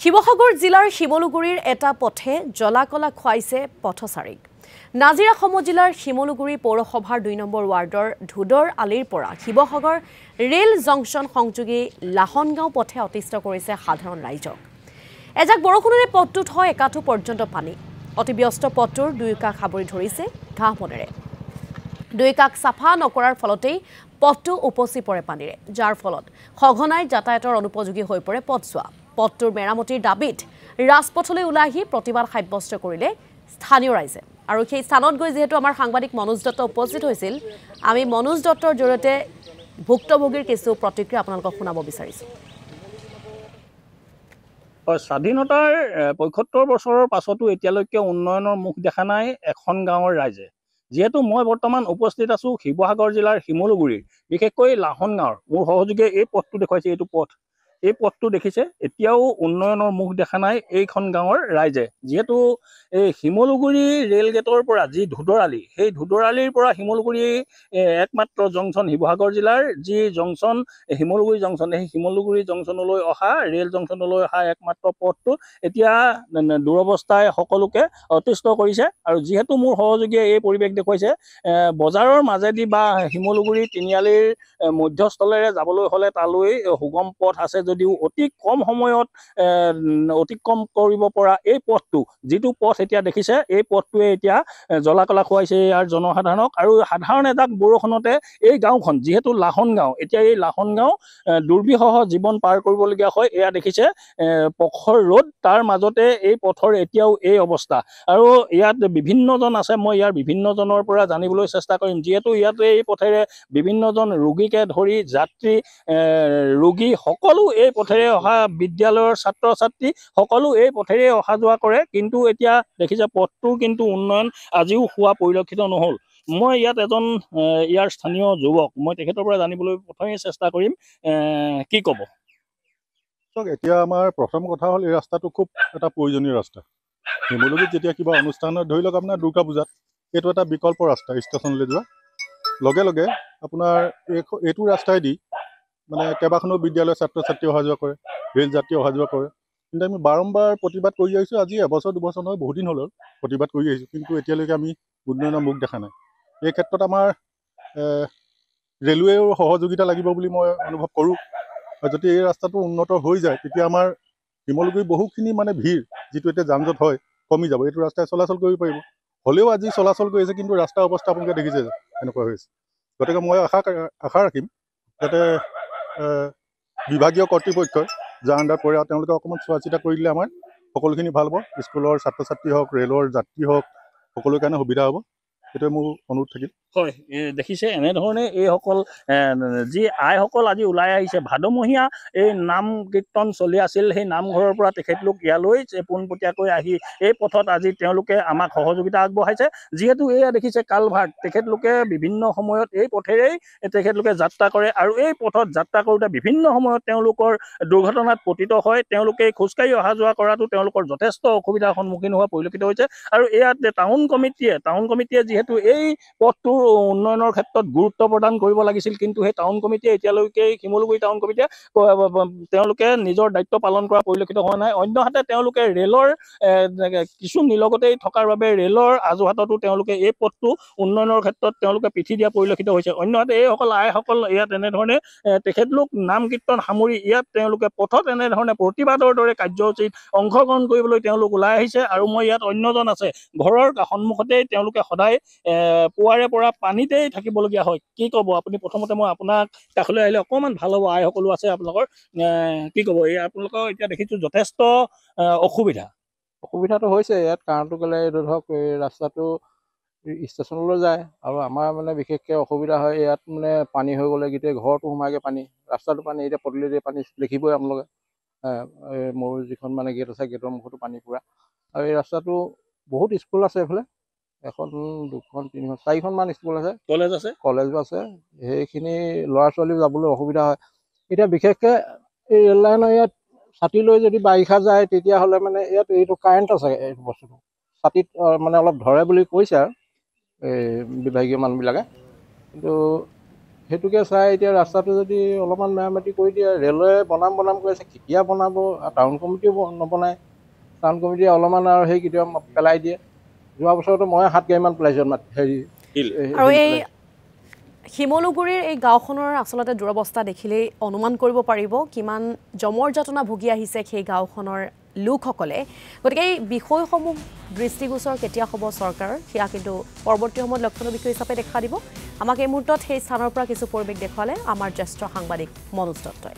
শিৱসাগৰ জিলাৰ শিমলুগুৰিৰ এটা পথে জলাকলা খুৱাইছে পথচাৰীক। নাজিৰা সমজিলাৰ শিমলুগুৰি পৌৰসভাৰ ২ নম্বৰ ৱাৰ্ডৰ ধুদৰ আলিৰ পৰা শিৱসাগৰ ৰেল জংচন সংযোগী লাহনগাঁও পথে অতিষ্ঠ কৰিছে সাধাৰণ ৰাইজক। এজাক বৰষুণেৰে পথটোত হয় একাঠু পৰ্যন্ত পানী। অতি ব্যস্ত পথটোৰ দুই কাষ আৱৰি ধৰিছে ঘাঁহ বনেৰে। দুই কাষ চাফা নকৰাৰ ফলতেই পথটো উপচি পৰে পানীৰে, যাৰ ফলত সঘনাই যাতায়াতৰ অনুপযোগী হৈ পৰে পথছোৱা। পথটোৰ মেৰামতিৰ দাবীত ৰাজপথলৈ ওলাই আহি প্ৰতিবাদ সাব্যস্ত কৰিলে স্থানীয় ৰাইজে। আৰু সেই স্থানত গৈ যিহেতু আমাৰ সাংবাদিক মনোজ দত্ত উপস্থিত হৈছিল, আমি মনোজ দত্তৰ জৰিয়তে ভুক্তভোগীৰ কিছু প্ৰতিক্ৰিয়া আপোনালোকক শুনাব বিচাৰিছোঁ। স্বাধীনতাৰ ৭৫ বছৰৰ পাছতো এতিয়ালৈকে উন্নয়নৰ মুখ দেখা নাই এখন গাঁৱৰ ৰাইজে। যিহেতু মই বৰ্তমান উপস্থিত আছোঁ শিৱসাগৰ জিলাৰ শিমলুগুৰিৰ, বিশেষকৈ লাহন গাঁৱৰ। মোৰ সহযোগীয়ে এই পথটো দেখুৱাইছে, এইটো পথ। এই পথটো দেখিছে, এতিয়াও উন্নয়নৰ মুখ দেখা নাই এইখন গাঁৱৰ ৰাইজে। যিহেতু এই শিমলুগুৰি ৰেল গেটৰ পৰা যি ধুদৰ আলি, সেই ধুদৰ আলিৰ পৰা শিমলুগুৰি একমাত্ৰ জংচন, শিৱসাগৰ জিলাৰ যি জংচন শিমলুগুৰি জংচন, সেই শিমলুগুৰি জংচনলৈ অহা, ৰেল জংচনলৈ অহা একমাত্ৰ পথটো এতিয়া দুৰৱস্থাই সকলোকে অতিষ্ঠ কৰিছে। আৰু যিহেতু মোৰ সহযোগীয়ে এই পৰিৱেশ দেখুৱাইছে, বজাৰৰ মাজেদি বা শিমলুগুৰি তিনিআলিৰ মধ্যস্থলেৰে যাবলৈ হ'লে তালৈ সুগম পথ আছে যদিও অতি কম সময়ত অতিক্ৰম কৰিব পৰা এই পথটো, যিটো পথ এতিয়া দেখিছে, এই পথটোৱে এতিয়া জলাকলা খুৱাইছে ইয়াৰ জনসাধাৰণক। আৰু সাধাৰণ এজাক বৰষুণতে এই গাঁওখন, যিহেতু লাহন গাঁও, এতিয়া এই লাহন গাঁও দুৰ্বিষহ জীৱন পাৰ কৰিবলগীয়া হয়। এয়া দেখিছে প্ৰখৰ ৰ'দ, তাৰ মাজতে এই পথৰ এতিয়াও এই অৱস্থা। আৰু ইয়াত বিভিন্নজন আছে, মই ইয়াৰ বিভিন্নজনৰ পৰা জানিবলৈ চেষ্টা কৰিম। যিহেতু ইয়াতে এই পথেৰে বিভিন্নজন ৰোগীকে ধৰি যাত্ৰী, ৰোগী সকলো এই পথেৰে অহা, বিদ্যালয়ৰ ছাত্ৰ ছাত্ৰী সকলো এই পথেৰে অহা যোৱা কৰে। কিন্তু এতিয়া দেখিছে পথটোৰ কিন্তু উন্নয়ন আজিও হোৱা পৰিলক্ষিত নহ'ল। মই ইয়াত এজন ইয়াৰ স্থানীয় যুৱক, মই তেখেতৰ পৰা জানিবলৈ প্ৰথমেই চেষ্টা কৰিম। কি ক'ব? এতিয়া আমাৰ প্ৰথম কথা হ'ল, এই ৰাস্তাটো খুব এটা প্ৰয়োজনীয় ৰাস্তা। শিমলুগুৰিত যেতিয়া কিবা অনুষ্ঠানত, ধৰি লওক আপোনাৰ দুৰ্গা পূজাত, এইটো এটা বিকল্প ৰাস্তা ষ্টেচনলৈ যোৱা। লগে লগে আপোনাৰ এইটো ৰাস্তাইদি মানে কেইবাখনো বিদ্যালয়ৰ ছাত্ৰ ছাত্ৰী অহা যোৱা কৰে, ৰেল যাত্ৰী অহা যোৱা কৰে। কিন্তু আমি বাৰম্বাৰ প্ৰতিবাদ কৰি আহিছোঁ। আজি এবছৰ দুবছৰ নহয়, বহুত দিন হ'ল প্ৰতিবাদ কৰি আহিছোঁ, কিন্তু এতিয়ালৈকে আমি উন্নয়নৰ মুখ দেখা নাই। এই ক্ষেত্ৰত আমাৰ ৰেলৱেৰ সহযোগিতা লাগিব বুলি মই অনুভৱ কৰোঁ। আৰু যদি এই ৰাস্তাটো উন্নত হৈ যায়, তেতিয়া আমাৰ শিমলুগুৰি বহুখিনি মানে ভিৰ, যিটো এতিয়া যান জঁট হয়, কমি যাব। এইটো ৰাস্তাই চলাচল কৰিব পাৰিব। হ'লেও আজি চলাচল কৰি আছে, কিন্তু ৰাস্তাৰ অৱস্থা আপোনালোকে দেখিছে এনেকুৱা হৈছে। গতিকে মই আশা ৰাখিম যাতে বিভাগীয় কৰ্তৃপক্ষই যাৰ আণ্ডাৰত পৰে, আৰু তেওঁলোকে অকণমান চোৱা চিতা কৰি দিলে আমাৰ সকলোখিনি ভাল হ'ব। স্কুলৰ ছাত্ৰ ছাত্ৰী হওক, ৰেলৰ যাত্ৰী হওক, সকলোৰে কাৰণে সুবিধা হ'ব। সেইটোৱে মোৰ অনুৰোধ থাকিল। হয়, দেখিছে এনেধৰণে এইসকল যি আইসকল আজি ওলাই আহিছে। ভাদমহীয়া এই নাম কীৰ্তন চলি আছিল, সেই নামঘৰৰ পৰা তেখেতলোক ইয়ালৈ পোনপটীয়াকৈ আহি এই পথত আজি তেওঁলোকে আমাক সহযোগিতা আগবঢ়াইছে। যিহেতু এয়া দেখিছে কালভাৰ্ট, তেখেতলোকে বিভিন্ন সময়ত এই পথেৰেই তেখেতলোকে যাত্ৰা কৰে, আৰু এই পথত যাত্ৰা কৰোঁতে বিভিন্ন সময়ত তেওঁলোকৰ দুৰ্ঘটনাত পতিত হয়। তেওঁলোকে খোজকাঢ়ি অহা যোৱা কৰাটো তেওঁলোকৰ যথেষ্ট অসুবিধাৰ সন্মুখীন হোৱা পৰিলক্ষিত হৈছে। আৰু ইয়াত টাউন কমিটিয়ে যিহেতু এই পথটোৰ উন্নয়নৰ ক্ষেত্ৰত গুৰুত্ব প্ৰদান কৰিব লাগিছিল, কিন্তু সেই টাউন কমিটিয়ে এতিয়ালৈকে, শিমলুগুৰি টাউন কমিটিয়ে তেওঁলোকে নিজৰ দায়িত্ব পালন কৰা পৰিলক্ষিত হোৱা নাই। অন্যহাতে তেওঁলোকে ৰেলৰ কিছু নিলগতেই থকাৰ বাবে ৰেলৰ আজুহাততো তেওঁলোকে এই পথটো উন্নয়নৰ ক্ষেত্ৰত তেওঁলোকে পিঠি দিয়া পৰিলক্ষিত হৈছে। অন্যহাতে এইসকল আইসকল ইয়াত এনেধৰণে তেখেতলোক নাম কীৰ্তন সামৰি ইয়াত তেওঁলোকে পথত এনেধৰণে প্ৰতিবাদৰ দৰে কাৰ্যসূচীত অংশগ্ৰহণ কৰিবলৈ তেওঁলোক ওলাই আহিছে। আৰু মই ইয়াত অন্যজন আছে, ঘৰৰ সন্মুখতেই তেওঁলোকে সদায় পুৱাৰে পৰা পানীতেই থাকিবলগীয়া হয়। কি ক'ব আপুনি? প্ৰথমতে মই আপোনাক কাষলৈ আহিলে অকণমান ভাল হ'ব। আইসকলো আছে আপোনালোকৰ, কি ক'ব? এই আপোনালোকৰ এতিয়া দেখিছোঁ যথেষ্ট অসুবিধাটো হৈছে ইয়াত। কাৰণটো ক'লে এইটো ধৰক এই ৰাস্তাটো ষ্টেচনলৈ যায়, আৰু আমাৰ মানে বিশেষকৈ অসুবিধা হয় ইয়াত। মানে পানী হৈ গ'লে গোটেই ঘৰটো সোমাইগৈ পানী, ৰাস্তাটো পানী, এতিয়া পদূলিতে পানী দেখিবই আপোনালোকে। মোৰ যিখন মানে গেট আছে, গেটৰ মুখতো পানী পূৰা। আৰু এই ৰাস্তাটো বহুত স্কুল আছে এইফালে, এখন, দুখন, তিনিখন, চাৰিখনমান স্কুল আছে, কলেজো আছে। সেইখিনি ল'ৰা ছোৱালীও যাবলৈ অসুবিধা হয়। এতিয়া বিশেষকৈ এই ৰেল লাইনৰ ইয়াত ছাতি লৈ যদি বাৰিষা যায়, তেতিয়াহ'লে মানে ইয়াত এইটো কাৰেণ্ট আছে, এইটো বস্তুটো ছাতিত মানে অলপ ধৰে বুলি কৈছে আৰু এই বিভাগীয় মানুহবিলাকে। কিন্তু সেইটোকে চাই এতিয়া ৰাস্তাটো যদি অলপমান মেৰামতি কৰি দিয়ে, ৰেলৱে বনাম কৈ আছে, কেতিয়া বনাব, টাউন কমিটিও নবনায়। টাউন কমিটিয়ে অলপমান আৰু সেই কেতিয়াবা পেলাই দিয়ে। যোৱা বছৰতো মই 7 গাড়ীমান পেলাইছোঁ হেৰি। আৰু এই শিমলুগুৰিৰ এই গাঁওখনৰ আচলতে দুৰৱস্থা দেখিলেই অনুমান কৰিব পাৰিব কিমান জমৰ যাতনা ভুগি আহিছে সেই গাঁওখনৰ লোকসকলে। গতিকে এই বিষয়সমূহ দৃষ্টিগোচৰ কেতিয়া হ'ব চৰকাৰৰ, সেয়া কিন্তু পৰৱৰ্তী সময়ত লক্ষণীয় বিষয় হিচাপে দেখা দিব। আমাক এই মুহূৰ্তত সেই স্থানৰ পৰা কিছু পৰিৱেশ দেখুৱালে আমাৰ জ্যেষ্ঠ সাংবাদিক মনোজ দত্তই।